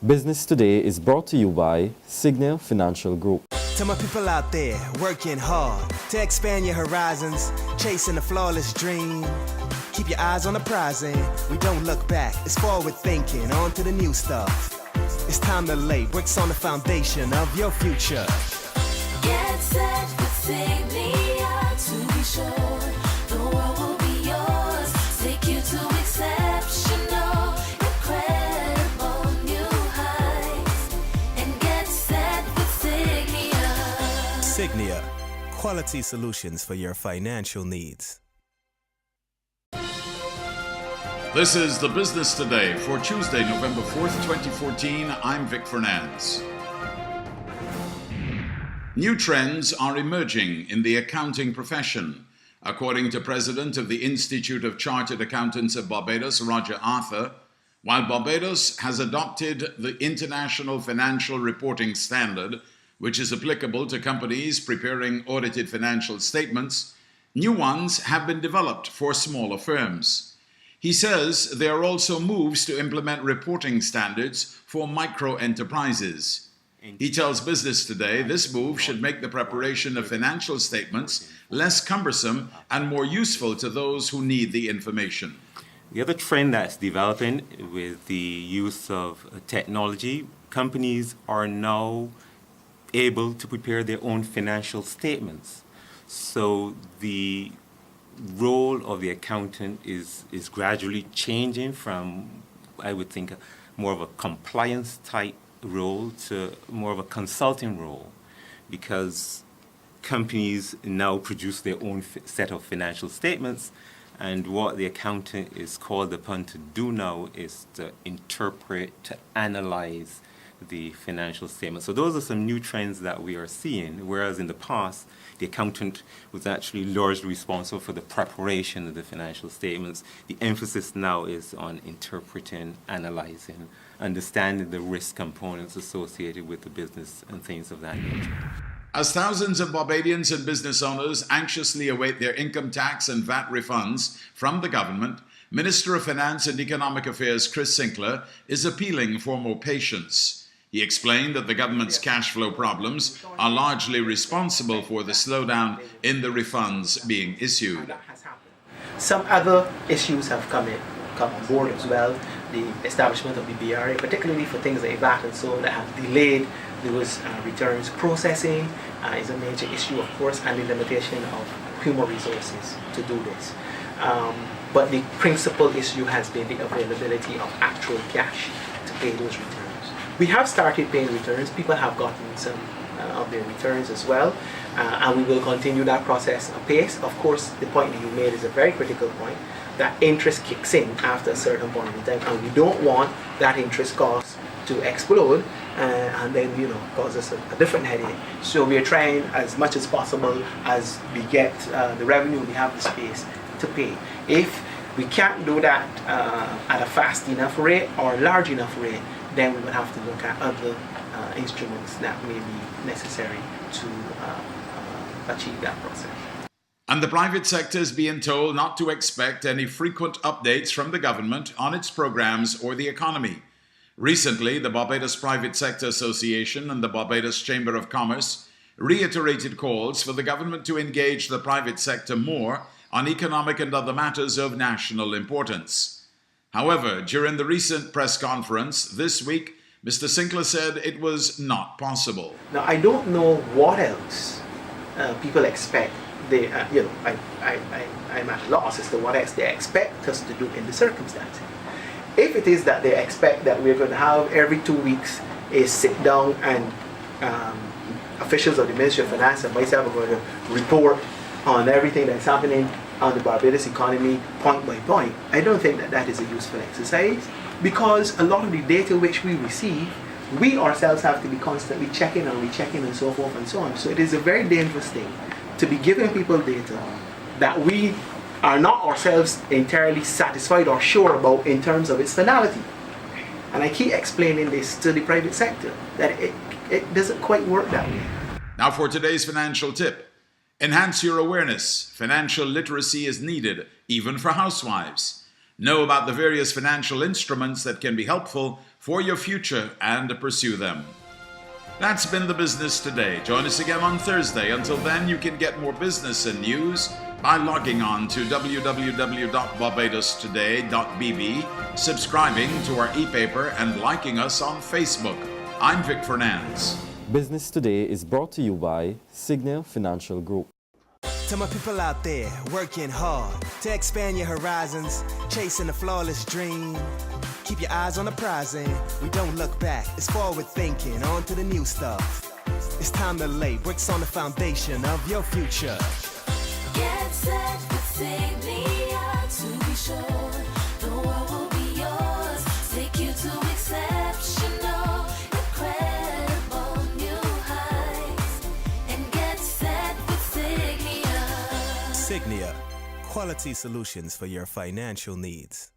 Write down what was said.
Business Today is brought to you by Signia Financial Group. To my people out there working hard to expand your horizons, chasing a flawless dream. Keep your eyes on the prize and we don't look back. It's forward thinking, on to the new stuff. It's time to lay bricks on the foundation of your future. Get set with Signia to be sure the world will be yours. Take you to exceptional, incredible new heights. And get set with Signia. Signia, quality solutions for your financial needs. This is the Business Today for Tuesday, November 4th, 2014. I'm Vic Fernandez. New trends are emerging in the accounting profession. According to President of the Institute of Chartered Accountants of Barbados, Roger Arthur, while Barbados has adopted the International Financial Reporting Standard, which is applicable to companies preparing audited financial statements, new ones have been developed for smaller firms. He says there are also moves to implement reporting standards for micro-enterprises. He tells Business Today this move should make the preparation of financial statements less cumbersome and more useful to those who need the information. The other trend that's developing with the use of technology, companies are now able to prepare their own financial statements. So the role of the accountant is gradually changing from, I would think, more of a compliance type role to more of a consulting role, because companies now produce their own set of financial statements, and what the accountant is called upon to do now is to interpret, to analyze the financial statement. So those are some new trends that we are seeing, whereas in the past, the accountant was actually largely responsible for the preparation of the financial statements. The emphasis now is on interpreting, analyzing, understanding the risk components associated with the business and things of that nature. As thousands of Barbadians and business owners anxiously await their income tax and VAT refunds from the government, Minister of Finance and Economic Affairs Chris Sinclair is appealing for more patience. He explained that the government's cash flow problems are largely responsible for the slowdown in the refunds being issued. Some other issues have come on board as well. The establishment of the BRA, particularly for things like VAT and so on, that have delayed those returns processing is a major issue, of course, and the limitation of human resources to do this. But the principal issue has been the availability of actual cash to pay those returns. We have started paying returns. People have gotten some of their returns as well, and we will continue that process apace. Of course, the point that you made is a very critical point, that interest kicks in after a certain point in time, and we don't want that interest cost to explode and then cause us a different headache. So we are trying as much as possible, as we get the revenue, we have the space to pay. If we can't do that at a fast enough rate or large enough rate, then we would have to look at other instruments that may be necessary to achieve that process. And the private sector is being told not to expect any frequent updates from the government on its programs or the economy. Recently, the Barbados Private Sector Association and the Barbados Chamber of Commerce reiterated calls for the government to engage the private sector more on economic and other matters of national importance. However, during the recent press conference this week, Mr. Sinclair said it was not possible. Now, I don't know what else people expect. I'm at a loss as to what else they expect us to do in the circumstances. If it is that they expect that we're going to have every 2 weeks a sit down and officials of the Ministry of Finance and myself are going to report on everything that's happening on the Barbados economy point by point, I don't think that that is a useful exercise, because a lot of the data which we receive, we ourselves have to be constantly checking and rechecking and so forth and so on. So it is a very dangerous thing to be giving people data that we are not ourselves entirely satisfied or sure about in terms of its finality. And I keep explaining this to the private sector, that it doesn't quite work that way. Now for today's financial tip. Enhance your awareness. Financial literacy is needed, even for housewives. Know about the various financial instruments that can be helpful for your future and pursue them. That's been the business today. Join us again on Thursday. Until then, you can get more business and news by logging on to www.barbadostoday.bb, subscribing to our e-paper, and liking us on Facebook. I'm Vic Fernandez. Business Today is brought to you by Signal Financial Group. To my people out there working hard to expand your horizons, chasing a flawless dream. Keep your eyes on the prize and we don't look back. It's forward thinking, on to the new stuff. It's time to lay bricks on the foundation of your future. Get set with Signia to be sure the world will be yours. Take you to exceptional, incredible new heights. And get set with Signia. Signia, quality solutions for your financial needs.